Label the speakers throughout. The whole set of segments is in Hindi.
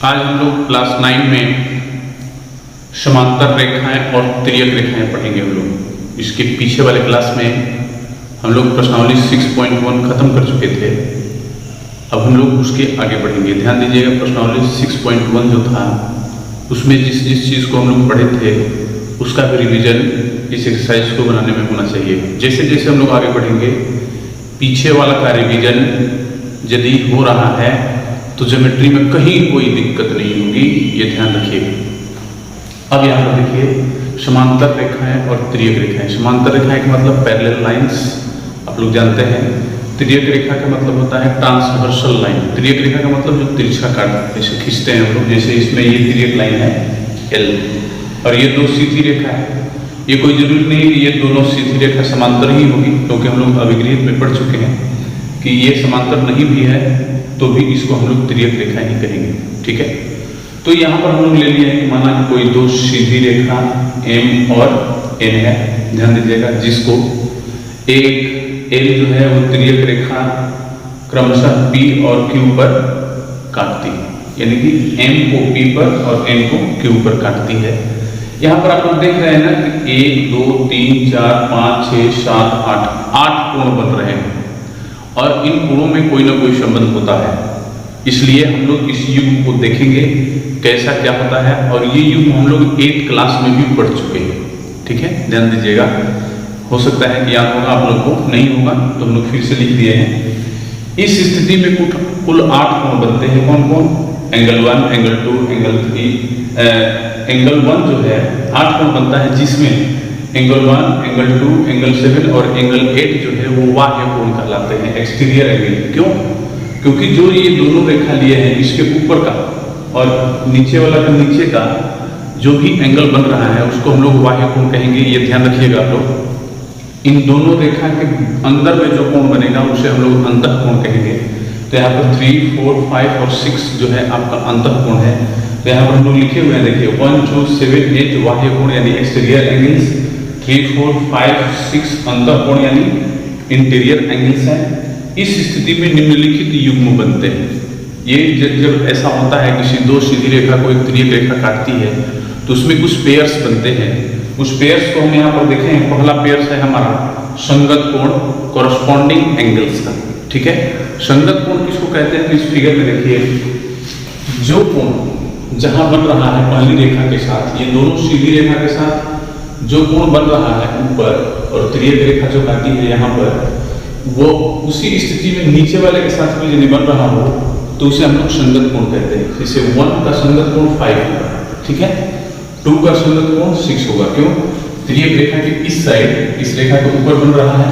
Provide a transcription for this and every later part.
Speaker 1: आज हम लोग क्लास 9 में समांतर रेखाएं और तिर्यक रेखाएं पढ़ेंगे। हम लोग इसके पीछे वाले क्लास में हम लोग प्रश्नावली 6.1 खत्म कर चुके थे। अब हम लोग उसके आगे बढ़ेंगे। ध्यान दीजिएगा, प्रश्नावली 6.1 जो था उसमें जिस चीज़ को हम लोग पढ़े थे उसका भी रिवीजन इस एक्सरसाइज को बनाने में होना चाहिए। जैसे जैसे हम लोग आगे बढ़ेंगे पीछे वाला का रिवीजन यदि हो रहा है तो ज्योमेट्री में कहीं कोई दिक्कत नहीं होगी, ये ध्यान रखिएगा। अब यहाँ पर देखिए समांतर रेखाएं और तिर्यक रेखाएं। समांतर रेखाएं का मतलब पैरेलल लाइंस, आप लोग जानते हैं। तिर्यक रेखा का मतलब होता है ट्रांसवर्सल लाइन। तिर्यक रेखा का मतलब जो तिरछा काट जैसे खींचते हैं हम लोग, जैसे इसमें ये तिर्यक लाइन है L और ये दो सीधी रेखा है। ये कोई जरूरी नहीं कि ये दोनों सीधी रेखा समांतर ही होगी, क्योंकि हम लोग अभिगृहित में पढ़ चुके हैं कि ये समांतर नहीं भी है तो भी इसको हम लोग तिर्यक रेखा ही कहेंगे। ठीक है, तो यहाँ पर हम लोग ले लिए हैं कि माना कि कोई दो सीधी रेखा M और N है। ध्यान दीजिएगा, जिसको एक L जो है वो तिर्यक रेखा क्रमशः P और Q पर काटती है, यानी कि M को P पर और N को Q पर काटती है। यहाँ पर आप लोग देख रहे हैं ना कि 1 2 3 4 5 6 7 8 कोण बन रहे हैं और इन कोणों में कोई ना कोई संबंध होता है। इसलिए हम लोग इस युग्म को देखेंगे कैसा क्या होता है, और ये युग्म हम लोग 8th क्लास में भी पढ़ चुके हैं। ठीक है, ध्यान दीजिएगा, हो सकता है कि याद होगा, आप लोग को नहीं होगा तो हम लोग फिर से लिख दिए हैं। इस स्थिति में कुल 8 कोण बनते हैं। कौन कौन? Angle 1, angle 2, angle 3। एंगल 1 जो है 8 कोण बनता है, जिसमें एंगल 1, एंगल 2, एंगल 7 और एंगल 8 जो है वो बाह्य कोण कहलाते हैं, एक्सटीरियर एंगल। क्यों? क्योंकि जो ये दोनों रेखा लिए हैं, इसके ऊपर का और नीचे वाला का नीचे का जो भी एंगल बन रहा है उसको हम लोग बाह्य कोण कहेंगे। ये ध्यान रखिएगा आप लोग। इन दोनों रेखा के अंदर में जो कोण बनेगा उसे हम लोग अंतः कोण कहेंगे। तो यहाँ पर 3, 4, 5 और 6 जो है आपका अंतः कोण है। तो यहाँ पर हम लोग लिखे हुए हैं, देखिए 1, 2, 7, 8 बाह्य कोण यानी एक्सटीरियर एंगल्स, 3, 4, 5, 6 अंतः कोण यानी इंटीरियर एंगल्स हैं। इस स्थिति में निम्नलिखित युग्म बनते हैं। ये जब ऐसा होता है किसी दो सीधी रेखा को एक तिर्यक रेखा काटती है तो उसमें कुछ पेयर्स बनते हैं। उस पेयर्स को हम यहाँ पर देखें, पहला पेयर्स है हमारा संगत कोण, कॉरस्पॉन्डिंग एंगल्स का। ठीक है, संगत कोण किसको कहते हैं? तो इस फिगर में देखिए, जो कोण जहां बन रहा है पहली रेखा के साथ, ये दोनों सीधी रेखा के साथ जो कोण बन रहा है ऊपर और तिर्यक रेखा जो काटी है यहाँ पर, वो उसी स्थिति में नीचे वाले के साथ में यदि बन रहा हो तो उसे हम लोग संगत कोण कहते हैं। जैसे 1 का संगत कोण 5 होगा, ठीक है, 2 का संगत कोण 6 होगा। क्यों? तिर्यक रेखा के इस साइड इस रेखा के ऊपर बन रहा है,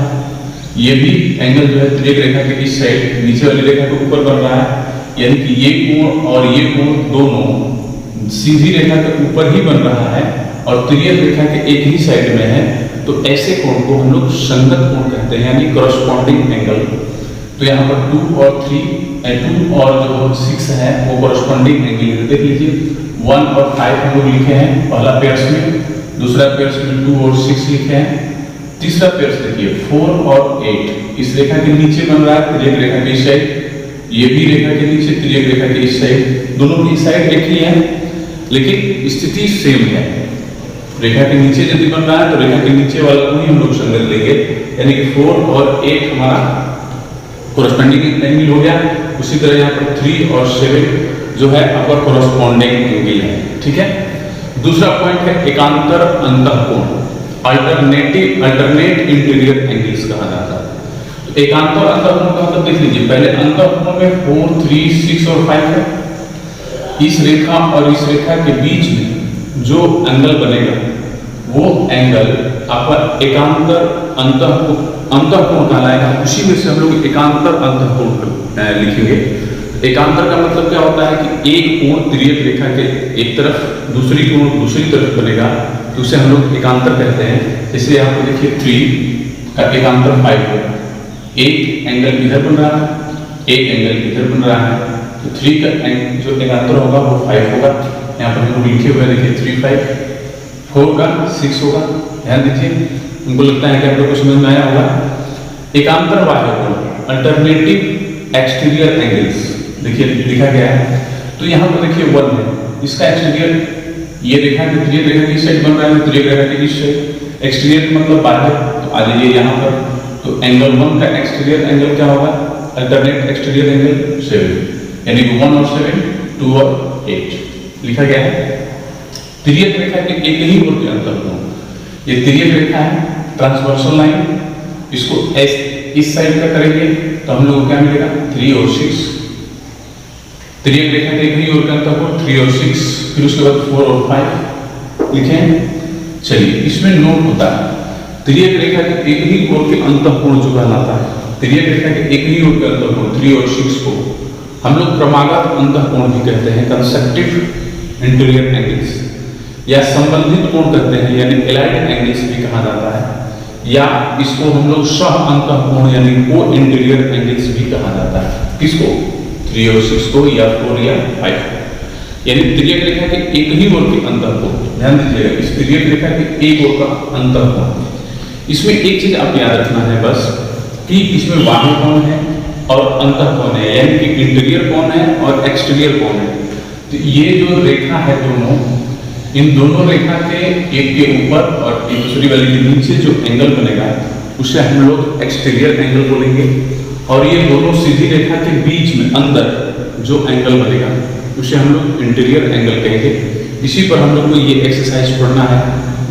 Speaker 1: ये भी एंगल जो है तिर्यक रेखा के इस साइड नीचे वाली रेखा के ऊपर बन रहा है, यानी कि ये कोण और ये कोण दोनों सीधी रेखा के ऊपर ही बन रहा है और तिर्यक रेखा के एक ही साइड में है। तो ऐसे कोण को हम लोग संगत कोण कहते हैं, यानी कॉरस्पॉन्डिंग एंगल। तो यहाँ पर 2 और जो 6 है वो कॉरस्पॉन्डिंग एंगल। देख लीजिए 1 और 5 हम लोग लिखे हैं पहला पेयर्स में, दूसरा पेयर्स में 2 और 6 लिखे हैं, तीसरा पेयर्स देखिए 4 और 8 इस रेखा के नीचे बन रहा है तिर्यक रेखा के इस साइड, ये भी रेखा के नीचे तिर्यक रेखा के इस साइड, दोनों की साइड एक ही है लेकिन स्थिति सेम है। रेखा के नीचे यदि बन रहा है तो रेखा के नीचे वाला को ही हम लोग संगत लेंगे, यानी कि 4 और 8 हमारा कॉरस्पॉन्डिंग एंगल हो गया। उसी तरह यहाँ पर 3 और 7 जो है आपका कॉरस्पॉन्डिंग एंगल है। ठीक है, दूसरा पॉइंट है एकांतर अंतः कोण, अल्टरनेट इंटीरियर एंगल्स कहा जाता है। तो एकांतर अंतः कोण का मतलब देख लीजिए, पहले अंतः कोण में 4, 3, 6 और 5 है। इस रेखा और इस रेखा के बीच में जो एंगल बनेगा वो एंगल आपका एकांतर अंतः कोण कहलाएगा। उसी में से हम लोग एकांतर अंतः कोण लिखेंगे। एकांतर का मतलब क्या होता है कि एक कोण तिर्यक रेखा के एक तरफ, दूसरी कोण दूसरी तरफ बनेगा, तो उसे हम लोग एकांतर कहते हैं। जैसे यहाँ पर देखिए 3 का एकांतर 5 है, एक एंगल इधर बन रहा है, एक एंगल इधर बन रहा है, तो 3 का जो एकांतर होगा वो 5 होगा। यहाँ पर हम लिखे हुए देखिए 3, 5, 4 का 6 होगा। ध्यान दीजिए, उनको लगता है कि आप लोग को समझ में आया होगा। एकांतर बाह्य कोण, अल्टरनेटिव एक्सटीरियर एंगल्स, देखिए लिखा गया है तो यहाँ पर देखिए 1 है, इसका एक्सटीरियर ये रेखा की तिर्यक रेखा की साइड बन रहा है, तिर्यक रेखा की इस साइड, एक्सटीरियर मतलब बाहर। तो आ जाइए यहाँ पर, तो एंगल 1 का एक्सटीरियर एंगल क्या होगा, अल्टरनेट एक्सटीरियर एंगल 7, यानी 1 और 7 2 और 8 लिखा गया है। तिर्यक रेखा के एक ही ओर के अंतःकोण, ये तिर्यक रेखा है, ट्रांसवर्सल लाइन, इसको इस साइड का करेंगे तो हम लोग को क्या मिलेगा 3 और 6। तिर्यक रेखा के एक ही ओर का अंतःकोण 3 और 6, फिर उसके बाद 4 और 5 लिखें। चलिए इसमें नोट होता है, तिर्यक रेखा के एक ही ओर के अंतःकोण जो कहलाता है, तिर्यक रेखा के एक ही ओर के अंतःकोण 3 और 6 को हम लोग क्रमागत अंतःकोण भी कहते हैं, कंसेक्टिव इंटीरियर एंगल्स, या संबंधित कोण कहते हैं, यानी एलाइड एंगल्स भी कहा जाता है, या इसको हम लोग सह अंतःकोण यानी को इंटीरियर एंगल्स भी कहा जाता है। किसको, 3 और 6 को, या 4 या 5, यानी तिर्यक रेखा के एक ही ओर के अंतःकोण। ध्यान दीजिएगा, इस तिर्यक रेखा के एक ओर का अंतःकोण, इसमें एक चीज आप याद रखना है बस, कि इसमें बाह्य कोण है और अंतःकोण है, यानी कि इंटीरियर कोण है और एक्सटीरियर कोण है। तो ये जो रेखा है दोनों, इन दोनों रेखा के एक के ऊपर और एक दूसरी वाली के नीचे जो एंगल बनेगा उसे हम लोग एक्सटीरियर एंगल बोलेंगे, और ये दोनों सीधी रेखा के बीच में अंदर जो एंगल बनेगा उसे हम लोग इंटीरियर एंगल कहेंगे। इसी पर हम लोग को ये एक्सरसाइज पढ़ना है,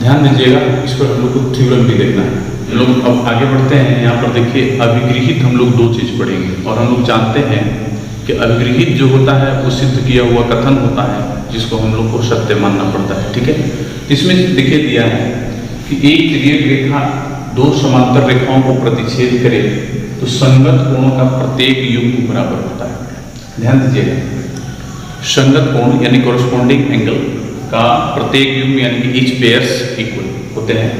Speaker 1: ध्यान दीजिएगा, इस पर हम लोग को थ्योरम भी देखना है। हम लोग अब आगे बढ़ते हैं, यहाँ पर देखिए अभिगृहित हम लोग 2 चीज पढ़ेंगे, और हम लोग जानते हैं कि अभिगृहित जो होता है वो सिद्ध किया हुआ कथन होता है, जिसको हम लोग को सत्य मानना पड़ता है। ठीक है, इसमें देखिए दिया है कि एक तिर्यक रेखा 2 समांतर रेखाओं को प्रतिच्छेद करे तो संगत कोणों का प्रत्येक युग्म बराबर होता है। ध्यान दीजिएगा, संगत कोण यानी कोरस्पॉन्डिंग एंगल का प्रत्येक युग्म यानी कि ईच पेयर्स इक्वल होते हैं।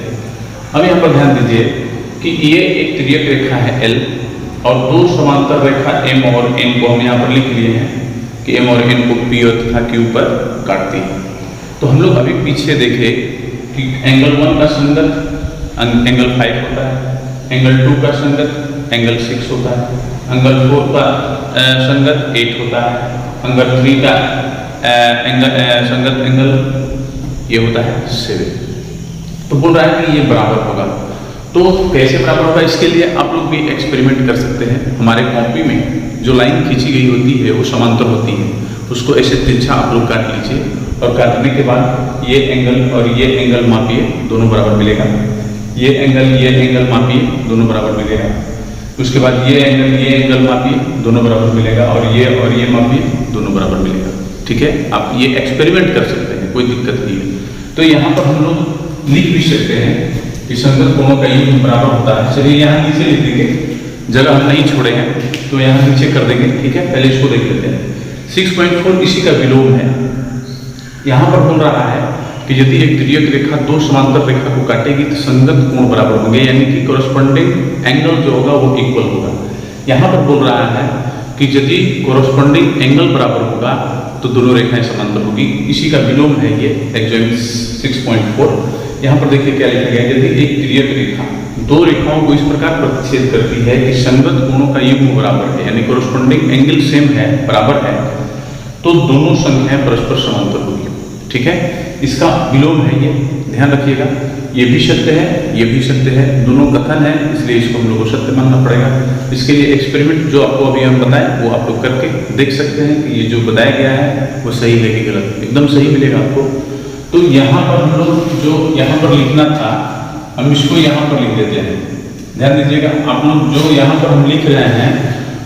Speaker 1: अब यहाँ पर ध्यान दीजिए कि ये एक तिर्यक रेखा है L, और 2 समांतर रेखा M और N को हम यहाँ पर लिख लिए हैं कि M और N को P तथा Q पर काटती है। तो हम लोग अभी पीछे देखे कि एंगल 1 का संगत एंगल 5 होता है, एंगल 2 का संगत एंगल 6 होता है, एंगल 4 का संगत 8 होता है, एंगल 3 का संगत एंगल ये होता है 7। तो बोल रहा है कि ये बराबर होगा। तो कैसे बराबर होगा, इसके लिए आप लोग भी एक्सपेरिमेंट कर सकते हैं। हमारे कॉपी में जो लाइन खींची गई होती है वो समांतर होती है, उसको ऐसे तिरछा आप लोग काट लीजिए, और काटने के बाद ये एंगल और ये एंगल मापिए, दोनों बराबर मिलेगा। ये एंगल मापिए, दोनों बराबर मिलेगा। उसके बाद ये एंगल मापिए, दोनों बराबर मिलेगा, और ये मापिए, दोनों बराबर मिलेगा। ठीक है, आप ये एक्सपेरिमेंट कर सकते हैं, कोई दिक्कत नहीं है। तो यहाँ पर हम लोग लिख भी सकते हैं कि संगत कोणों का युग्म बराबर होता है। चलिए यहाँ नीचे लिख देंगे, जगह हम नहीं छोड़े हैं तो यहाँ नीचे कर देंगे। ठीक है, पहले इसको देख लेते हैं। 6.4 इसी का विलोम है। यहाँ पर बोल रहा है कि यदि एक तिर्यक रेखा 2 समांतर रेखा को काटेगी तो संगत कोण बराबर होंगे, यानी कि कोरस्पॉन्डिंग एंगल जो होगा वो इक्वल होगा। यहाँ पर बोल रहा है कि यदि कोरस्पॉन्डिंग एंगल बराबर होगा तो दोनों रेखाएं समांतर होगी, इसी का विलोम है ये एग्जाम्पल 6.4। यहाँ पर देखिए क्या लिखा गया, यदि एक तिर्यक रेखा 2 रेखाओं को इस प्रकार प्रतिच्छेद करती है कि संगत कोणों का युग्म बराबर है, यानी कोरस्पॉन्डिंग एंगल सेम है, बराबर है, तो दोनों संख्याएं परस्पर समांतर होगी। ठीक है, इसका विलोम है ये, ध्यान रखिएगा। ये भी सत्य है, ये भी सत्य है, दोनों कथन है, इसलिए इसको हम लोग को सत्य मानना पड़ेगा। इसके लिए एक्सपेरिमेंट जो आपको अभी हम बताएं वो आप लोग करके देख सकते हैं कि ये जो बताया गया है वो सही है कि गलत। एकदम सही मिलेगा आपको। तो यहाँ पर हम लोग जो यहाँ पर लिखना था, हम इसको यहाँ पर लिख देते हैं। ध्यान दीजिएगा, आप लोग जो यहाँ पर हम लिख रहे हैं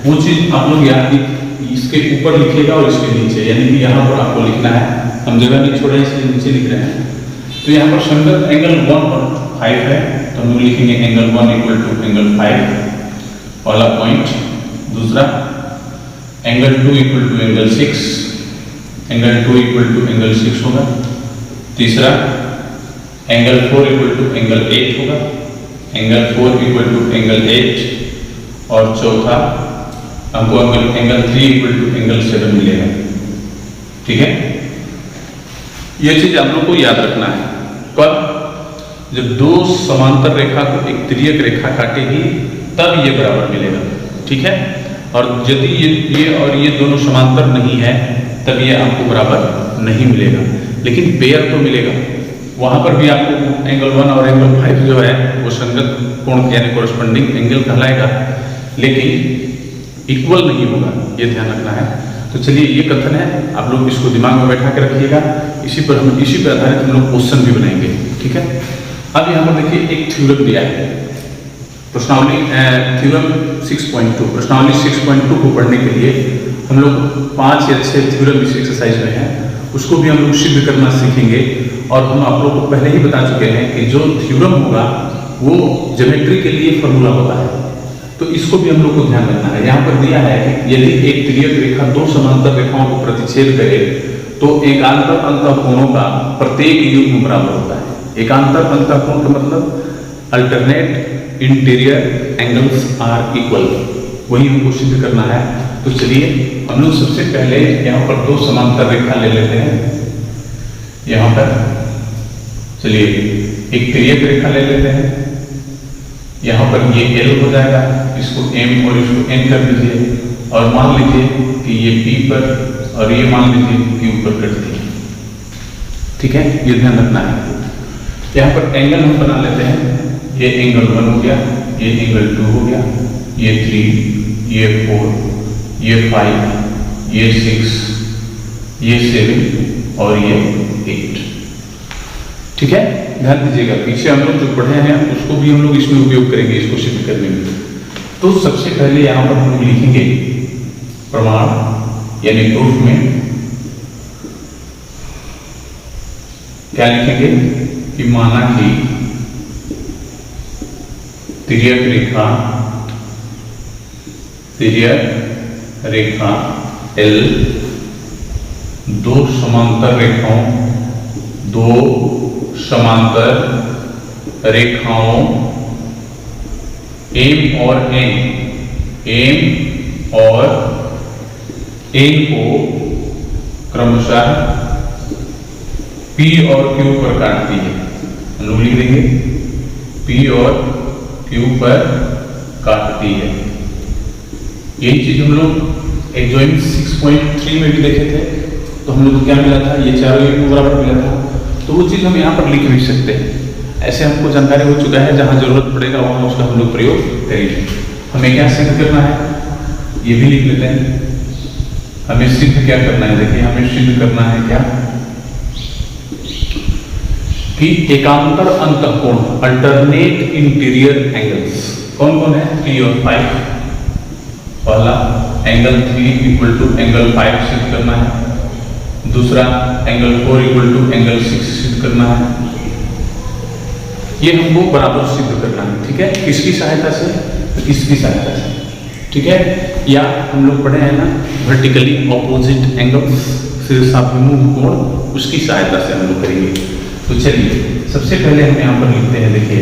Speaker 1: वो चीज आप लोग यहाँ इसके ऊपर लिखिएगा और इसके नीचे, यानी कि यहाँ पर आपको लिखना है। हम जगह नहीं छोड़े इसलिए नीचे लिख रहे हैं। तो यहाँ पर संगत एंगल 1 और 5 है, तो हम लोग लिखेंगे एंगल 1 इक्वल टू एंगल 5 वाला पॉइंट। दूसरा angle 2 equal to angle 6, angle 2 equal to angle 6 होगा। तीसरा एंगल 4 इक्वल टू एंगल 8 होगा, एंगल 4 इक्वल टू एंगल 8, और चौथा हमको एंगल 3 इक्वल टू एंगल 7 मिलेगा। ठीक है, यह चीज आप लोग को याद रखना है। कब, जब 2 समांतर रेखा को एक तिर्यक रेखा काटेगी तब ये बराबर मिलेगा। ठीक है, और यदि ये और ये दोनों समांतर नहीं है तब ये आपको बराबर नहीं मिलेगा, लेकिन पेयर तो मिलेगा। वहाँ पर भी आपको एंगल 1 और एंगल 5 जो है वो संगत कोण यानी कोरस्पॉन्डिंग एंगल कहलाएगा, लेकिन इक्वल नहीं होगा, ये ध्यान रखना है। तो चलिए ये कथन है, आप लोग इसको दिमाग में बैठा के रखिएगा। इसी पर आधारित हम लोग क्वेश्चन भी बनाएंगे, ठीक है। अब यहाँ पर देखिए एक थ्योरम दिया है, प्रश्नावली थ्योरम 6.2। प्रश्नावली 6.2 को पढ़ने के लिए हम लोग 5 या 6 थ्योरम इस एक्सरसाइज में है, उसको भी हम लोग सिद्ध करना सीखेंगे। और हम आप लोग को पहले ही बता चुके हैं कि जो थ्योरम होगा वो ज्योमेट्री के लिए फॉर्मूला होता है, तो इसको भी हम लोग को ध्यान रखना है। यहाँ पर दिया है कि यदि एक तिर्यक रेखा 2 समांतर रेखाओं को प्रतिच्छेद करे तो एकांतर अंतःकोणों का प्रत्येक युग्म बराबर होता है। एकांतर अंतःकोण का मतलब alternate interior angles are equal, वही हमको सिद्ध करना है। तो चलिए हम लोग सबसे पहले यहाँ पर 2 समांतर रेखा ले लेते हैं। यहाँ पर चलिए एक तिर्यक रेखा ले लेते हैं, यहाँ पर ये L हो जाएगा, इसको M और इसको N कर दीजिए, और मान लीजिए कि ये P पर और ये मान लीजिए Q पर कटती है, ठीक है, ये ध्यान रखना है। यहाँ पर एंगल हम बना लेते हैं, ये एंगल 1 हो गया, ये एंगल 2 हो गया, ये 3, ये 4, ये 5, ये 6, ये 7 और ये 8, ठीक है। ध्यान दीजिएगा, पीछे हम लोग जो पढ़े हैं उसको भी हम लोग इसमें उपयोग करेंगे, इसको सिद्ध करने में। तो सबसे पहले यहाँ पर हम लोग लिखेंगे प्रमाण यानी प्रूफ में क्या लिखेंगे कि माना कि तिर्यक रेखा L 2 समांतर रेखाओं M और N को क्रमशः P और Q पर काटती है। हम लोग लिख देंगे P और Q पर काटती है। यही चीज हम लोग एग्जाम 6.3 में भी देखे थे, तो हम लोग को क्या मिला था, ये चारों एक बराबर मिला था। तो वो चीज हम यहाँ पर लिख भी सकते हैं। ऐसे हमको जानकारी हो चुका है, जहां जरूरत पड़ेगा वहां उसका हम लोग प्रयोग करेंगे। हमें क्या सिद्ध करना है, ये भी लिख लेते हैं। हमें सिद्ध क्या करना है, देखिए हमें सिद्ध करना है क्या कि एकांतर अंतःकोण अल्टरनेट इंटीरियर एंगल्स कौन कौन है, 3 और 5। पहला एंगल 3 इक्वल टू एंगल 5 सिद्ध करना है, दूसरा एंगल 4 इक्वल टू एंगल 6 सिद्ध करना है। ये हमको बराबर सिद्ध करना है, ठीक है। किसकी सहायता से, तो इसकी सहायता से, ठीक है। या हम लोग पढ़े हैं ना वर्टिकली ऑपोजिट एंगल्स, शीर्षाभिमुख कोण, उसकी सहायता से हम लोग करेंगे। तो चलिए सबसे पहले हम यहाँ पर लिखते हैं, देखिए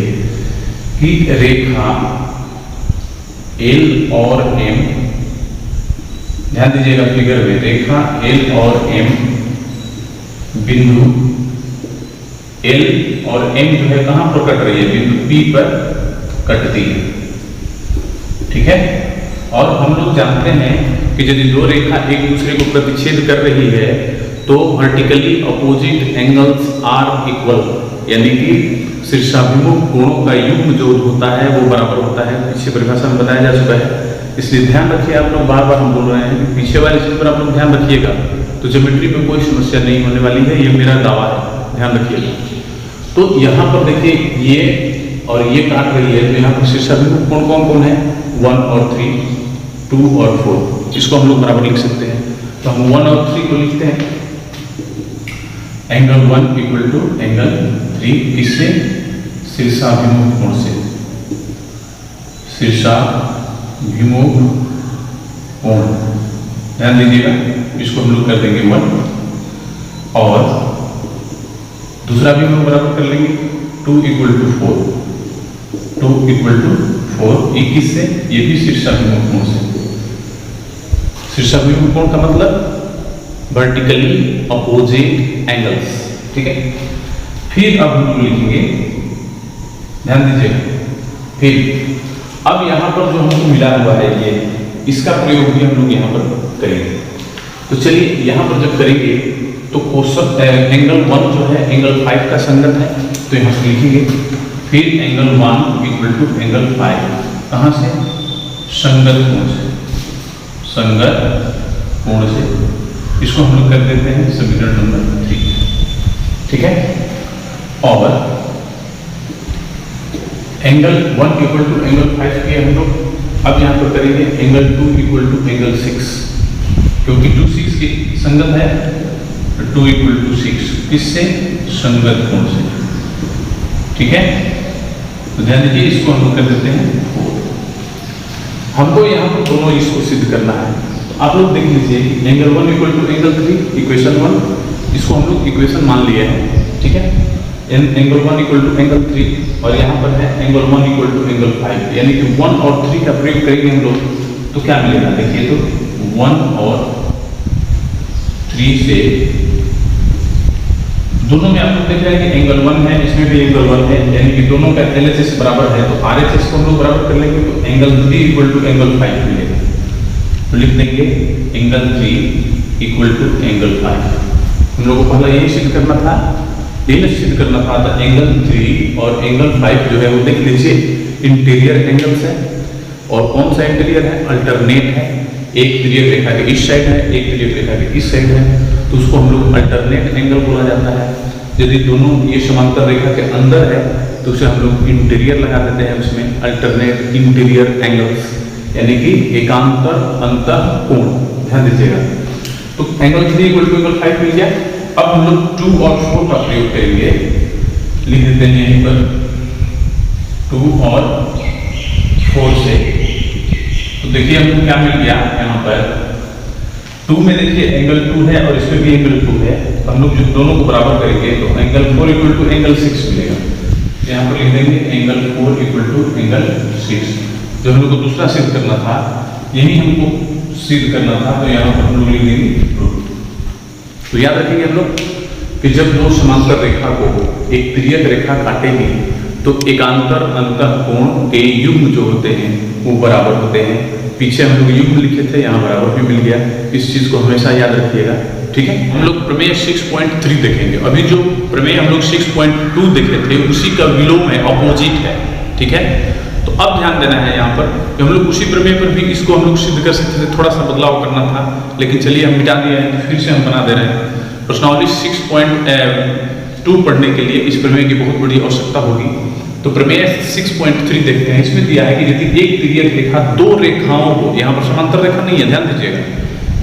Speaker 1: कि रेखा L और M, ध्यान दीजिएगा फिगर में, रेखा L और M बिंदु L और M जो है कहां पर कट रही है, बिंदु P पर कटती है, ठीक है। और हम लोग जानते हैं कि यदि 2 रेखा एक दूसरे को प्रतिच्छेद कर रही है तो vertically opposite angles are equal, यानी कि शीर्षाभिमुख कोणों का युग्म जो होता है वो बराबर होता है। पीछे परिभाषा में बताया जा चुका है, इसलिए ध्यान रखिए। आप लोग बार बार हम बोल रहे हैं कि पीछे वाली चीज पर आप लोग ध्यान रखिएगा, तो ज्योमेट्री में कोई समस्या नहीं होने वाली है, ये मेरा दावा है, ध्यान रखिएगा। तो यहाँ पर देखिए ये और ये काट रही है, तो यहाँ पर शीर्षाभिमुख कोण कौन कौन है, 1 और 3, 2 और 4, इसको हम लोग बराबर लिख सकते हैं। तो हम 1 और 3 को लिखते हैं, एंगल 1 इक्वल टू एंगल 3, किससे, शीर्षाभिमुख कोण से, शीर्षाभिमुख कोण, ध्यान दीजिएगा, इसको हम लोग कर देंगे 1, और दूसरा भी हम लोग बराबर कर लेंगे 2 इक्वल टू 4, 2 इक्वल टू 4, 21 से, ये भी शीर्षाभिमुख कोण से। शीर्षाभिमुख कोण का मतलब वर्टिकली अपोजिट एंगल्स, ठीक है। फिर अब हम लोग लिखेंगे, ध्यान दीजिएगा, फिर अब यहाँ पर जो हमको मिला हुआ है ये, इसका प्रयोग भी हम लोग यहाँ पर करेंगे। तो चलिए यहाँ पर जब करेंगे तो क्वेश्चन एंगल 1 जो है एंगल 5 का संगत है, तो यहाँ पर लिखेंगे फिर एंगल 1 इक्वल टू एंगल 5 कहाँ से, संगत कोण से, संगत कोण से। इसको हम लोग कर देते हैं समीकरण नंबर 3, ठीक है। और एंगल 1 इक्वल टू एंगल 5 के हम लोग अब यहाँ पर करेंगे एंगल 2 इक्वल टू एंगल 6, क्योंकि 2 6 की संगत है, 2 इक्वल टू 6 किससे, संगत कोण से, ठीक है। तो ध्यान दीजिए इसको हम लोग कर देते हैं 4। हमको यहाँ पर दोनों इसको सिद्ध करना है, तो आप लोग देख लीजिए angle 1 equal to angle 3 equation 1, इसको हम लोग इक्वेशन मान लिया है, ठीक है। एंगल 1 इक्वल टू एंगल 3 और यहाँ पर है एंगल 1 इक्वल टू एंगल 5, यानी कि 1 और 3 का प्रयोग करेंगे हम लोग तो क्या मिलेगा, देखिए तो 1 और 3 से दोनों में आप लोग देख रहे हैं कि एंगल 1 है, इसमें भी एंगल 1 है, यानी कि दोनों का LHS बराबर है, तो RHS को हम लोग बराबर कर लेंगे तो एंगल 3 इक्वल टू एंगल 5 मिलेगा। तो लिख देंगे एंगल 3 इक्वल टू एंगल 5। हम लोगों को पहला यही सिद्ध करना था, यही सिद्ध करना था, तो एंगल 3 और एंगल 5 जो है वो देख लीजिए इंटीरियर एंगल्स है, और कौन सा इंटीरियर है, अल्टरनेट है। एक तिर्यक रेखा के इस साइड है, एक तिर्यक रेखा के इस साइड है, तो उसको हम लोग अल्टरनेट एंगल बोला जाता है। यदि दोनों ये समांतर रेखा के अंदर है तो उसे हम लोग इंटीरियर लगा देते हैं, उसमें अल्टरनेट इंटीरियर एंगल्स, यानी कि एकांतर अंतः कोण। ध्यान दीजिएगा, तो एंगल 3 इक्वल टू एंगल 5 मिल गया। अब हम लोग 2 और 4 का प्रयोग करेंगे, लिख देते हैं यहीं पर 2 और 4 से। तो देखिए हमको क्या मिल गया, यहाँ पर 2 में देखिए एंगल 2 है और इसमें भी एंगल 2 है, तो हम लोग जो दोनों को बराबर करेंगे तो एंगल 4 इक्वल टू एंगल 6 मिलेगा। यहाँ पर लिख देंगे एंगल 4 इक्वल टू एंगल 6। जो हम लोग को दूसरा सिद्ध करना था, यही हमको सिद्ध करना था, तो यहाँ पर हम लोग लिख देंगे रूट। तो याद रखेंगे हम लोग कि जब दो समांतर रेखा को एक तिर्यक रेखा काटेगी तो एकांतर अंतः कोण के युग्म जो होते हैं वो बराबर होते हैं। पीछे हम लोग युग्म लिखे थे, यहाँ बराबर भी मिल गया। इस चीज को हमेशा याद रखिएगा, ठीक है। हम लोग प्रमेय 6.3 देखेंगे। अभी जो प्रमेय हम लोग 6.2 देखे थे उसी का विलोम है, ऑपोजिट है, ठीक है। तो अब ध्यान देना है यहाँ पर कि हम लोग उसी प्रमेय पर भी इसको हम लोग सिद्ध कर सकते थे, थोड़ा सा बदलाव करना था, लेकिन चलिए हम मिटा दिया है, फिर से हम बना दे रहे हैं। प्रश्नावली 6.2 पढ़ने के लिए इस प्रमेय की बहुत बड़ी आवश्यकता होगी। तो प्रमेय 6.3 देखते हैं। इसमें दिया है कि यदि एक तिर्यक रेखा दो रेखाओं को, यहाँ पर समांतर रेखा नहीं है, ध्यान दीजिएगा,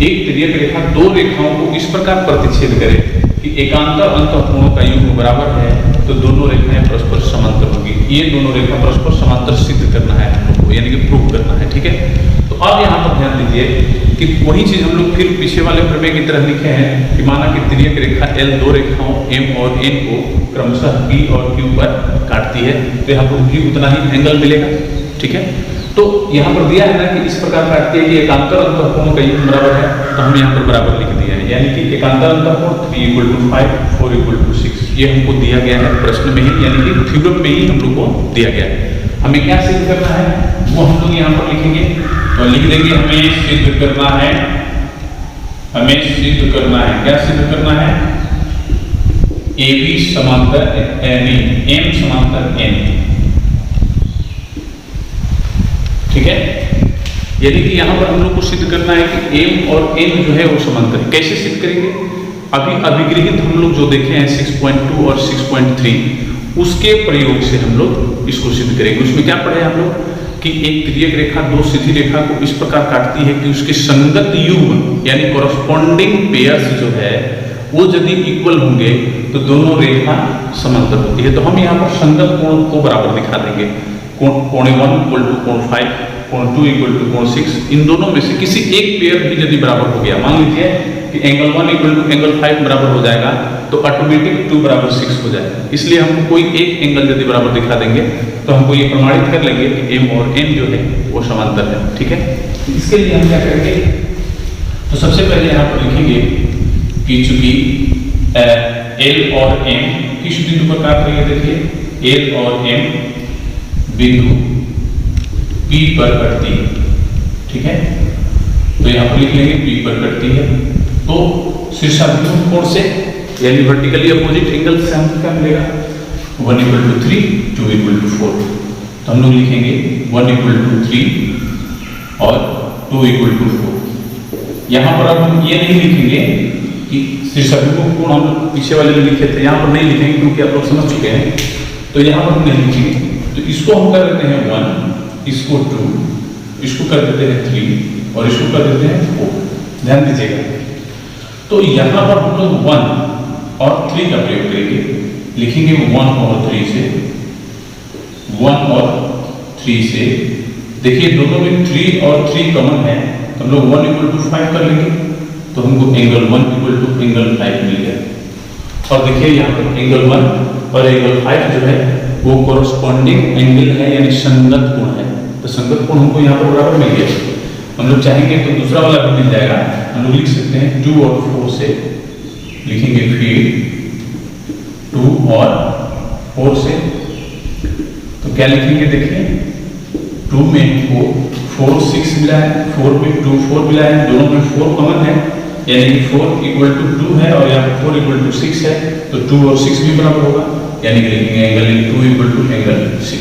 Speaker 1: एक तिर्यक रेखा दो रेखाओं को इस प्रकार प्रतिच्छेद करे कि एकांतर अंतःकोणों का युग्म बराबर है, तो दोनों रेखाएं परस्पर समांतर होगी। ये दोनों रेखा परस्पर समांतर सिद्ध करना है हमको, यानी कि प्रूव करना है, ठीक है। तो अब यहाँ पर ध्यान दीजिए कि वही चीज हम लोग फिर पीछे वाले प्रमेय की तरह लिखे हैं कि माना कि तिर्यक रेखा L दो रेखाओं M और N को क्रमशः P और Q पर काटती है, तो यहाँ पर भी उतना ही एंगल मिलेगा, ठीक है। तो यहाँ पर दिया है ना कि इस प्रकार काटती है कि एकांतर अंतःकोण का युग्म बराबर है, तो हम यहाँ पर बराबर लिख दिया है, यानी कि एकांतर अंतःकोण 3 = 5, 4 = 6, ये हमको दिया गया है प्रश्न में ही, यानी कि थ्योरम में ही हम लोग को दिया गया है। हमें क्या सिद्ध करना है वो हम लोग यहाँ पर लिखेंगे, तो लिख देंगे हमें सिद्ध करना है, हमें सिद्ध करना है, क्या सिद्ध करना है, AB समांतर M समांतर N, ठीक है। यानी कि यहाँ पर हम लोग को सिद्ध करना है कि M और N जो है वो समांतर है। कैसे सिद्ध करेंगे, अभी अभिगृहित हम लोग जो देखे हैं 6.2 और 6.3 उसके प्रयोग से हम लोग इसको सिद्ध करेंगे। उसमें क्या पढ़े हम लोग कि एक तिर्यक रेखा दो सीधी रेखा को इस प्रकार काटती है कि उसके संगत युग्म यानी कोरस्पॉन्डिंग पेयर्स जो है वो यदि इक्वल होंगे तो दोनों रेखा समांतर होती है। तो हम यहाँ पर संगत कोण को बराबर दिखा देंगे, कोण 1 = कोण 5, कोण 2 = कोण 6, इन दोनों में से किसी एक पेयर भी यदि बराबर हो गया, मान लीजिए कि एंगल 1 = एंगल 5 बराबर हो जाएगा तो ऑटोमेटिक 2 = 6 हो जाएगा। इसलिए हम कोई एक एंगल यदि बराबर दिखा देंगे तो हमको ये प्रमाणित कर लेंगे कि M और N जो है वो समांतर है, ठीक है। इसके लिए हम क्या करेंगे, तो सबसे पहले यहाँ पर लिखेंगे कि चूंकि L और M किस बिंदु पर काट रही है, देखिए L और M बिंदु P पर कटती है, ठीक है। तो यहाँ पर लिख लेंगे P पर कटती है, तो शीर्षाभिमुख कोण से यानी वर्टिकली अपोजिट एंगल से हमको क्या मिलेगा 1 = 3, 2 = 4। तो हम लोग लिखेंगे 1 = 3 और 2 = 4। यहाँ पर अब हम ये नहीं लिखेंगे कि शीर्षाभिमुख कोण हम लोग पीछे वाले में लिखे थे, यहाँ पर नहीं लिखेंगे क्योंकि आप लोग समझ चुके हैं, तो यहाँ पर हम नहीं लिखेंगे। तो इसको हम कर देते हैं 1, इसको 2, इसको कर देते हैं 3 और इसको कर देते हैं 4। ध्यान दीजिएगा। तो यहाँ पर हम लोग 1 और 3 का प्रयोग करेंगे, लिखेंगे 1 और 3 से, 1 और 3 से। देखिए दोनों में 3 और 3 कॉमन है, तो हम लोग 1 = 5 कर लेंगे, तो हमको एंगल 1 = एंगल 5 मिल गया। और देखिए यहाँ पर एंगल 1 और एंगल 5 जो है वो कोरस्पॉन्डिंग एंगल है, यानी संगत कोण है। तो संगत कोण हमको यहाँ पर बराबर मिल गया। हम लोग चाहेंगे तो दूसरा वाला भी मिल जाएगा। हम लोग लिख सकते हैं 2 और 4 से, लिखेंगे फिर 2 और 4 से। तो क्या लिखेंगे देखिए 2 में हमको 4 6 मिला है, 4 में 2 4 मिला है, दोनों में 4 कॉमन है, यानी कि 4 = 2 है और यहाँ 4 = 6 है, तो 2 और 6 भी बराबर होगा, यानी कि लिखेंगे एंगल 2 = एंगल 6।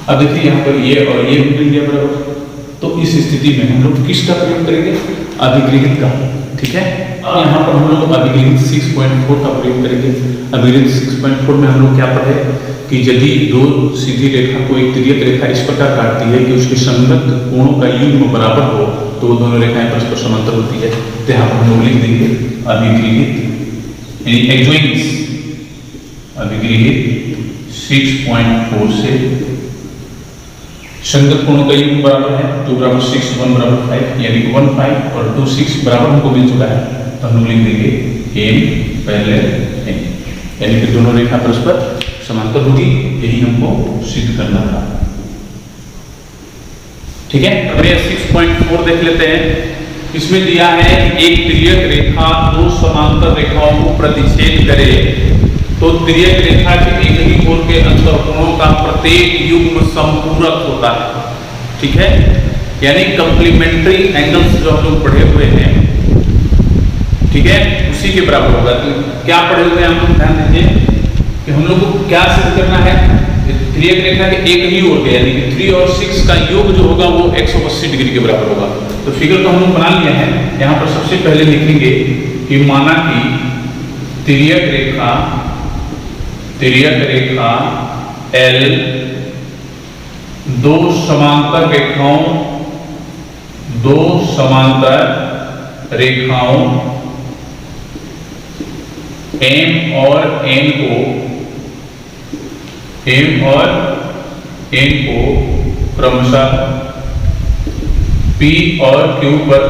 Speaker 1: अब देखिए यहाँ पर ये और ये मिल गया बराबर। तो इस स्थिति में हम लोग किसका प्रयोग करेंगे? अभिगृहित का। ठीक है, यहाँ पर हम लोग अभिगृहित 6.4 का प्रयोग करेंगे। अभिगृहित 6.4 में हम लोग क्या पढ़े कि यदि दो सीधी रेखा को एक तिर्यक रेखा इस प्रकार काटती है कि उसके संगत कोणों का युग्म बराबर हो, तो वो दोनों रेखाएं परस्पर समांतर होती है। तो यहाँ पर हम लोग लिख देंगे अभिगृहित यानी एडजॉइंट्स, अभिगृहित 6.4 से संगत कोणों का युग्म बराबर है 2 = 6, 1 = 5, यानी 1 5 और 2 6 बराबर हमको मिल चुका है। तो हम लोग लिख देंगे n पहले n, यानी कि दोनों रेखा परस्पर समांतर होगी। यही हमको सिद्ध करना था। ठीक है, अब ये 6.4 देख लेते हैं। इसमें दिया है एक तिर्यक रेखा दो समांतर रेखाओं को प्रतिच्छेद करे तो तिर्यक रेखा के एक ही कोण के अंतःकोणों का प्रत्येक युग्म संपूरक होता है। ठीक है, यानी कंप्लीमेंट्री एंगल्स जो हम लोग पढ़े हुए हैं, ठीक है, उसी के बराबर होगा। तो क्या पढ़े हुए हैं हम लोग, ध्यान दीजिए कि हम लोग को क्या सिद्ध करना है। तिर्यक रेखा के एक ही ओर के यानी कि 3 और 6 का योग जो होगा वो 180 डिग्री के बराबर होगा। तो फिगर तो हम लोग बना लिया है। यहाँ पर सबसे पहले लिखेंगे कि माना कि तिर्यक रेखा L दो समांतर रेखाओं M और N को क्रमशः P और Q पर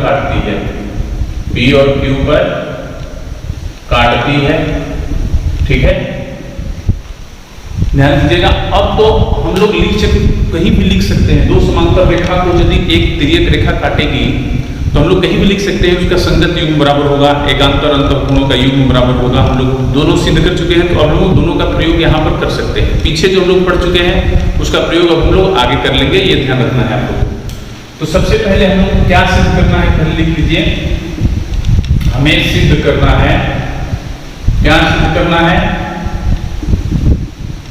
Speaker 1: काटती है। ठीक है, ध्यान दीजिएगा। अब तो हम लोग कहीं भी लिख सकते हैं, दो समांतर रेखा को यदि एक तिर्यक रेखा काटेगी तो हम लोग कहीं भी लिख सकते हैं उसका संगत युग्म बराबर होगा, एकांतर अंतःकोणों का युग्म बराबर होगा। हम लोग दोनों सिद्ध कर चुके हैं, तो अब लोग दोनों का प्रयोग यहाँ पर कर सकते हैं। पीछे जो हम लोग पढ़ चुके हैं उसका प्रयोग अब हम लोग आगे कर लेंगे, ये ध्यान रखना है आप लोग। तो सबसे पहले हम लोग क्या सिद्ध करना है, पहले लिख लीजिए। हमें सिद्ध करना है, क्या सिद्ध करना है,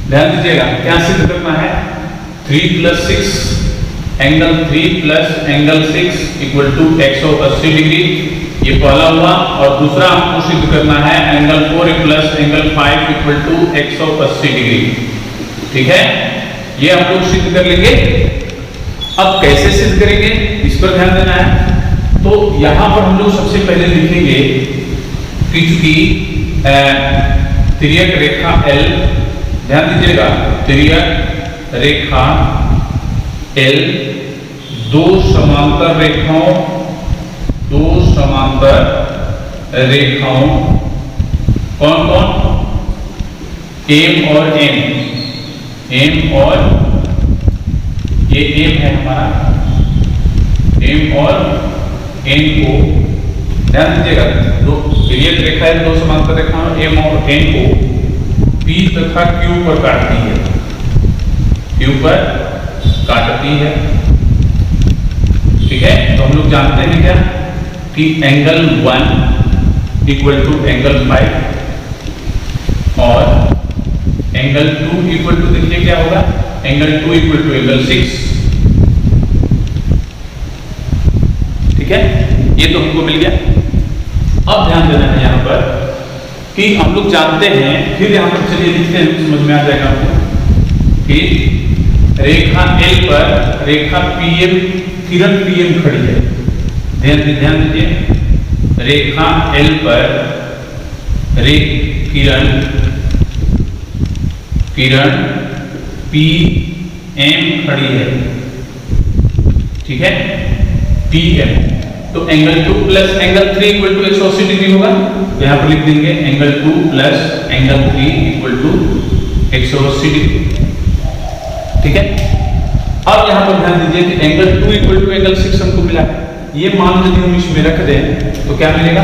Speaker 1: ध्यान दीजिएगा, क्या सिद्ध करना है। 3 + 6 एंगल 3 + एंगल 6 = 180 डिग्री, ये पहला हुआ। और दूसरा हमको सिद्ध करना है एंगल 4 + एंगल 5 = 180 डिग्री। ठीक है, ये हम लोग सिद्ध कर लेंगे। अब कैसे सिद्ध करेंगे इस पर ध्यान देना है। तो यहां पर हम लोग सबसे पहले लिखेंगे कि चूंकि तिर्यक रेखा L, ध्यान दीजिएगा, तिर्यक रेखा L दो समांतर रेखाओं कौन कौन, M और N, M और ये M है हमारा, M और N को, ध्यान दीजिएगा, दो तिर्यक रेखा है, दो समांतर रेखाओं M और N को P तथा Q पर काटती है। ठीक है, तो हम लोग जानते हैं क्या कि एंगल 1 इक्वल टू एंगल 5 और एंगल 2 इक्वल टू देखिए क्या होगा, एंगल 2 इक्वल टू एंगल 6। ठीक है, ये तो हमको मिल गया। अब ध्यान देना है यहाँ पर कि हम लोग जानते हैं, फिर यहाँ पर चलिए लिखते हैं, समझ में आ जाएगा आपको कि रेखा L पर रेखा PM, किरण PM खड़ी है। ध्यान दीजिए, रेखा L पर किरण PM खड़ी है। ठीक है, PM, तो angle 2 plus angle 3 equal to 180 degree होगा। तो यहाँ पर लिख देंगे angle 2 plus angle 3 equal to 180 degree. ठीक है, अब यहाँ पर ध्यान दीजिए कि एंगल 2 इक्वल टू एंगल 6 हमको मिला है। ये मान यदि हम इसमें रख दें तो क्या मिलेगा,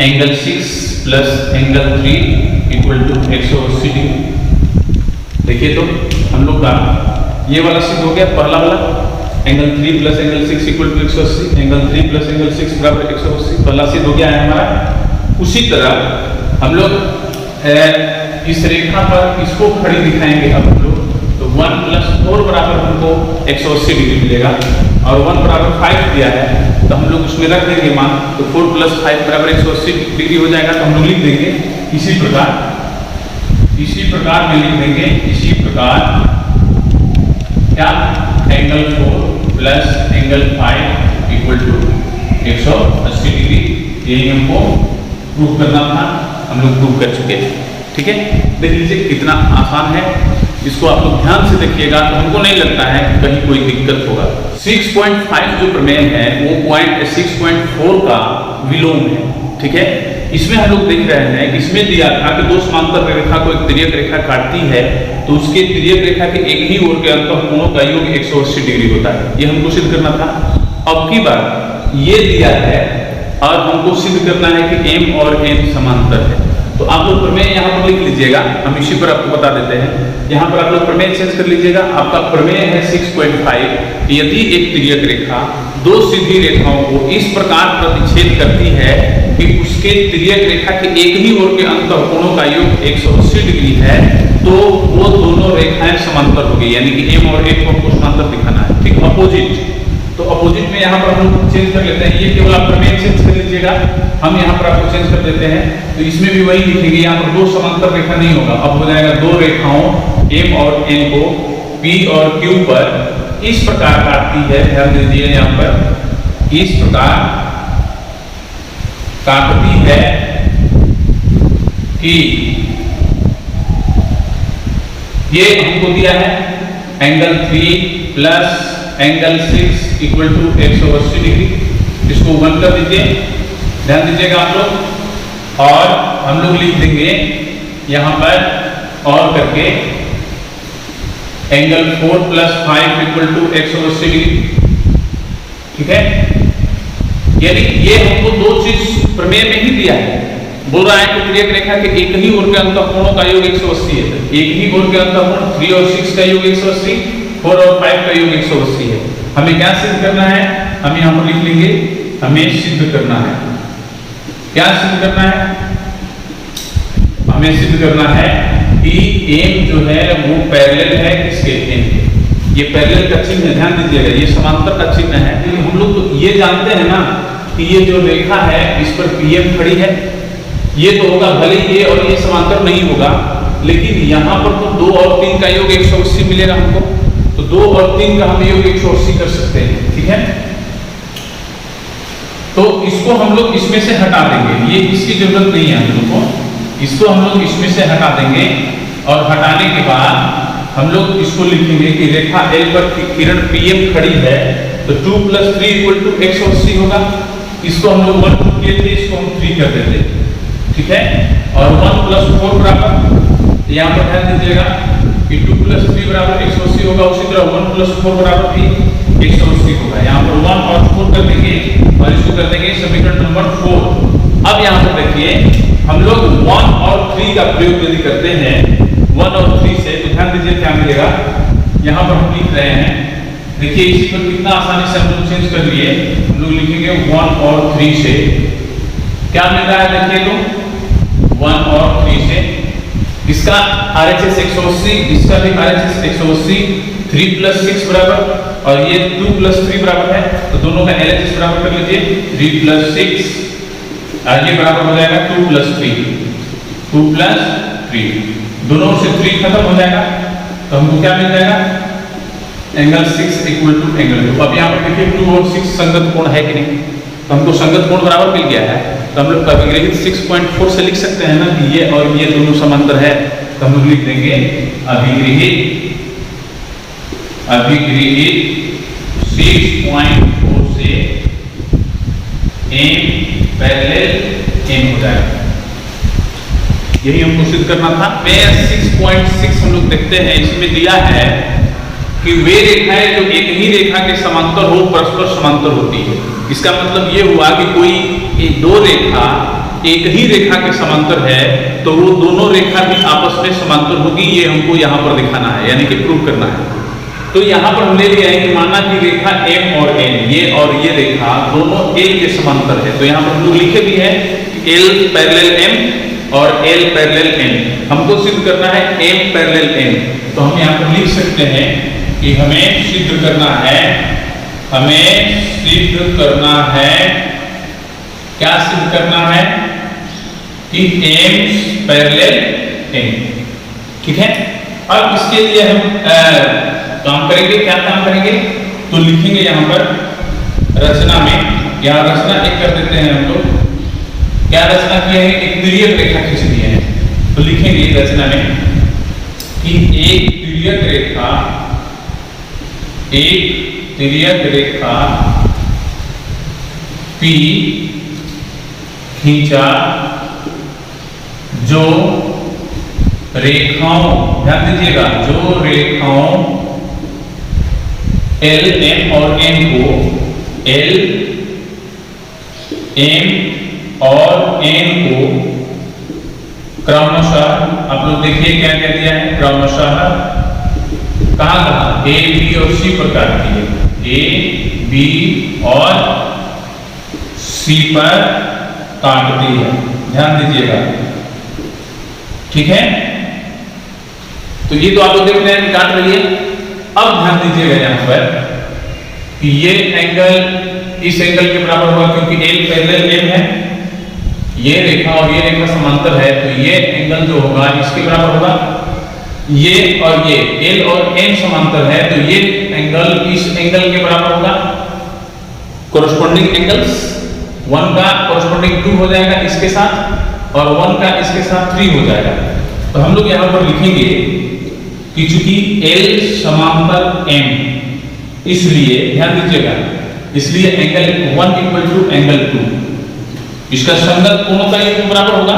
Speaker 1: angle 6 plus angle 3 equal to 180 degree. देखिए तो हम लोग का ये वाला सिद्ध हो गया, पहला वाला angle 3 plus angle 6 equal to 180, angle 3 plus angle 6 बराबर 180, पहला सिद्ध हो गया है हमारा। उसी तरह हम लोग इस रेखा पर इसको खड़ी दिखाएंगे अब हम लोग, तो 1 प्लस 4 बराबर हमको 180 डिग्री मिलेगा और 1 बराबर 5 दिया है, तो हम लोग उसमें रख देंगे मान, तो 4 प्लस 5 बराबर 180 डिग्री हो जाएगा। तो हम लोग लिख देंगे इसी प्रकार में लिख देंगे, इसी प्रकार क्या, angle 4 plus angle 5 equal to 180 degree. यही हमको प्रूव करना था, हम लोग प्रूव कर चुके हैं। ठीक है, देख लीजिए कितना आसान है, इसको आप लोग ध्यान से देखिएगा तो हमको नहीं लगता है कहीं कोई दिक्कत होगा। 6.5 जो प्रमेय है वो पॉइंट 6.4 का विलोम है। ठीक है, इसमें हम लोग देख रहे हैं कि इसमें दिया था कि दो समांतर रेखा को एक तिर्यक रेखा काटती है तो उसके तिर्यक रेखा के एक ही ओर के अंतःकोणों का योग 180 डिग्री होता है। ये हमको सिद्ध करना था। अब की बार ये दिया है और हमको सिद्ध करना है कि M और N समांतर है। तो आप लोग प्रमेय यहाँ पर लिख लीजिएगा, हम इसी पर आपको बता देते हैं। यहाँ पर आप लोग प्रमेय चेंज कर लीजिएगा। आपका प्रमेय है 6.5, यदि एक तिर्यक रेखा दो सीधी रेखाओं को इस प्रकार प्रतिच्छेद करती है कि उसके तिर्यक रेखा के एक ही ओर के अंतःकोणों का योग 180 डिग्री है, तो वो दोनों रेखाएं समांतर होगी, यानी कि M और N को हमको समांतर दिखाना है। ठीक, अपोजिट, तो अपोजिट में यहाँ पर हम लोग चेंज कर लेते हैं। ये केवल आप प्रमेय चेंज कर लीजिएगा, हम यहाँ पर आपको चेंज कर देते हैं। तो इसमें भी वही लिखेंगे, यहाँ पर दो समांतर रेखा नहीं होगा, अब हो जाएगा दो रेखाओं M और N को P और Q पर इस प्रकार काटती है। ध्यान दीजिए, यहाँ पर इस प्रकार काटती है कि ये हमको दिया है angle 3 plus angle 6 equal to 180 degree. इसको 1 कर दीजिए, ध्यान दीजिएगा आप लोग, और हम लोग लिख देंगे यहां पर और करके angle 4 plus 5 equal to 180 degree. ठीक है, यानी ये हमको दो चीज प्रमेय में ही दिया है। बोल रहा है कि तिर्यक रेखा के एक ही ओर के अंतःकोणों का योग 180 है, एक ही ओर के अंतःकोण 3 और 6 का योग 180, 4 और 5 का योग 180 है। हमें क्या सिद्ध करना है, हम यहाँ पर लिख लेंगे, हमें सिद्ध करना है, क्या सिद्ध करना है, हमें सिद्ध करना है कि M जो है वो पैरेलल है किसके, N के। ये पैरेलल का चिन्ह है, ध्यान दीजिएगा, ये समांतर का चिन्ह है। लेकिन हम लोग तो ये जानते हैं ना कि ये जो रेखा है इस पर PM खड़ी है, ये तो होगा, भले ये और ये समांतर नहीं होगा, लेकिन यहाँ पर तो 2 और 3 का योग 180 मिलेगा हमको, तो 2 और 3 का हम योग 180 कर सकते हैं। ठीक है, तो इसको हम लोग इसमें से हटा देंगे, ये इसकी जरूरत नहीं है हम लोग को, इसको हम लोग इसमें से हटा देंगे। और हटाने के बाद हम लोग इसको लिखेंगे कि रेखा L पर किरण PM खड़ी है, तो 2 प्लस 3 इक्वल टू 180 होगा। इसको हम लोग 1 किए थे, इसको हम 3 कर देते। ठीक है, और 1 प्लस 4 बराबर, यहाँ पर ध्यान दीजिएगा कि 2 प्लस 3 बराबर 180 होगा। उसी तरह 1 प्लस 4 बराबर भी 180 होगा। यहाँ पर 1 और 4 कर देंगे और इसको कर देंगे समीकरण नंबर 4। अब यहाँ पर देखिए, हम लोग 1 और 3 का प्रयोग यदि करते हैं 1 और 3 से, तो ध्यान दीजिए क्या मिलेगा। यहाँ पर हम लिख रहे हैं, देखिए इसी पर कितना आसानी से हम लोग चेंज कर लिए। हम लोग लिखेंगे 1 और 3 से, क्या मिल रहा है देखिए तो 1 और 3 से इसका RHS 180, इसका भी RHS 180, 3 + 6 बराबर और ये 2 + 3 बराबर है, तो दोनों का LHS बराबर कर लीजिए 3 + 6 और ये बराबर हो जाएगा 2 + 3, 2 + 3, दोनों से 3 खत्म हो जाएगा तो हमको क्या मिल जाएगा एंगल 6 = एंगल 2। अब यहाँ पर देखिए 2 और 6 संगत कोण है कि नहीं, तो हमको संगत कोण बराबर मिल गया है, तो हम लोग अभिग्रहित 6.4 से लिख सकते हैं ना कि ये और ये दोनों समांतर है, तो हम लोग लिख देंगे अभिग्रहित 6.4 से M पैरेलल M हो जाएगा। यही हमको सिद्ध करना था। मैं 6.6 हम लोग देखते हैं, इसमें दिया है कि वे रेखाएं जो एक ही रेखा के समांतर हो परस्पर समांतर होती है। इसका मतलब ये हुआ कि कोई दो रेखा एक ही रेखा के समांतर है तो वो दोनों रेखा भी आपस में समांतर होगी, ये हमको यहाँ पर दिखाना है, यानी कि प्रूव करना है। तो यहाँ पर हम ले लिया है कि माना कि रेखा M और N, ये और ये रेखा दोनों L के समांतर है, तो यहाँ पर हम लोग लिखे भी है L पैरेलल M और L पैरेलल N। हमको सिद्ध करना है M पैरेलल N, तो हम यहाँ पर लिख सकते हैं कि हमें सिद्ध करना है, क्या सिद्ध करना है कि M पैरेलल N, ठीक है। अब इसके लिए हम काम करेंगे, क्या काम करेंगे, तो लिखेंगे यहाँ पर रचना में, यहाँ रचना एक कर देते हैं हम लोग, क्या रचना किया है, एक तिर्यक रेखा खींच दी है, तो लिखेंगे रचना में कि एक तिर्यक रेखा P खींचा जो रेखाओं, ध्यान दीजिएगा, जो रेखाओं L, M और N को L, M और N को क्रमशः, आप लोग देखिए क्या क्या दिया है, क्रमशः कहाँ A, B और C प्रकार की है, A, B और C पर काटती है, ध्यान दीजिएगा, ठीक है। तो ये तो आप लोग देख रहे हैं कि काट रही है। अब ध्यान दीजिएगा यहाँ पर कि ये एंगल इस एंगल के बराबर होगा क्योंकि L पैरेलल M है, ये रेखा और ये रेखा समांतर है, तो ये एंगल जो होगा इसके बराबर होगा, ये और ये L और M समांतर है तो ये एंगल इस एंगल के बराबर होगा। कोरस्पोंडिंग एंगल्स 1 का कोरस्पोंडिंग 2 हो जाएगा इसके साथ और 1 का इसके साथ 3 हो जाएगा। तो हम लोग यहाँ पर लिखेंगे कि चूंकि L समांतर M, इसलिए ध्यान दीजिएगा, इसलिए एंगल 1 = एंगल 2, इसका संगत कोणों का ये बराबर होगा।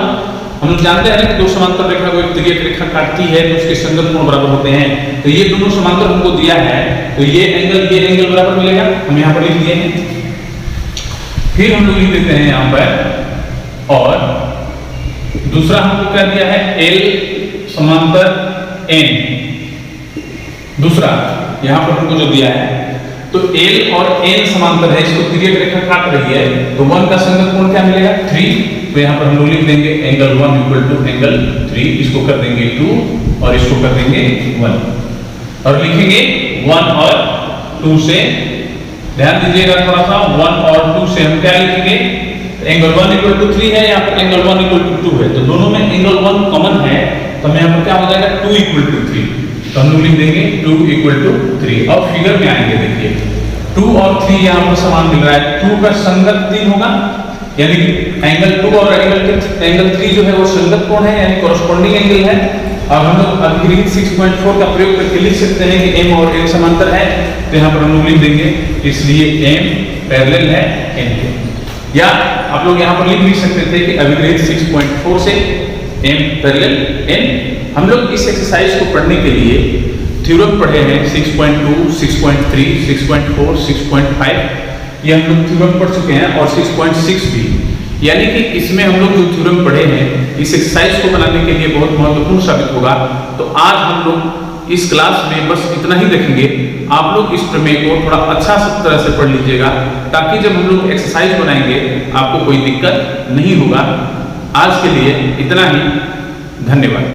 Speaker 1: हम लोग जानते हैं कि दो समांतर रेखा को एक तिर्यक रेखा काटती है तो उसके संगत कोण बराबर होते हैं, तो ये दोनों समांतर हमको दिया है, तो ये एंगल बराबर मिलेगा, हम यहाँ पर लिख दिए हैं। फिर हम लोग लिख देते हैं यहाँ पर, और दूसरा हमको क्या दिया है, L समांतर N, दूसरा यहाँ पर हमको जो दिया है, तो L और N समांतर है, इसको तिर्यक रेखा काट रही है, तो 1 का संगत कोण क्या मिलेगा 3, तो यहाँ पर हम लोग लिख देंगे एंगल 1 = एंगल 3, इसको कर देंगे 2 और इसको कर देंगे 1 और लिखेंगे 1 और 2 से, ध्यान दीजिएगा थोड़ा सा, 1 और 2 से हम क्या लिखेंगे, एंगल 1 = 3 है, यहाँ पर एंगल 1 = 2 है, तो दोनों में एंगल 1 कॉमन है, तो हमें यहाँ पर क्या हो जाएगा 2 = 3, तो हम लोग लिख देंगे 2 = 3। अब फिगर में आएंगे, देखिए 2 और 3 यहाँ पर समान मिल रहा है, 2 का संगत 3 होगा, यानी कि एंगल 2 और एंगल 3 जो है वो संगत कोण है, यानी कोरस्पोंडिंग एंगल है। अब हम लोग अभिग्रहित 6.4 का प्रयोग करके लिख सकते हैं कि M और N समांतर है, तो यहाँ पर हम लोग लिख देंगे, इसलिए M पैरेलल है N के, या आप लोग यहाँ पर लिख सकते थे कि अभिग्रहित 6.4 से M पैरेलल N। हम लोग इस एक्सरसाइज को पढ़ने के लिए थ्योरम पढ़े हैं 6.2, 6.3, 6.4, 6.5, ये हम लोग थ्योरम पढ़ चुके हैं, और 6.6 भी, यानी कि इसमें हम लोग जो थ्योरम पढ़े हैं इस एक्सरसाइज को बनाने के लिए बहुत महत्वपूर्ण साबित होगा। तो आज हम लोग इस क्लास में बस इतना ही देखेंगे। आप लोग इस प्रमेय को थोड़ा अच्छा तरह से पढ़ लीजिएगा, ताकि जब हम लोग एक्सरसाइज बनाएंगे आपको कोई दिक्कत नहीं होगा। आज के लिए इतना ही, धन्यवाद।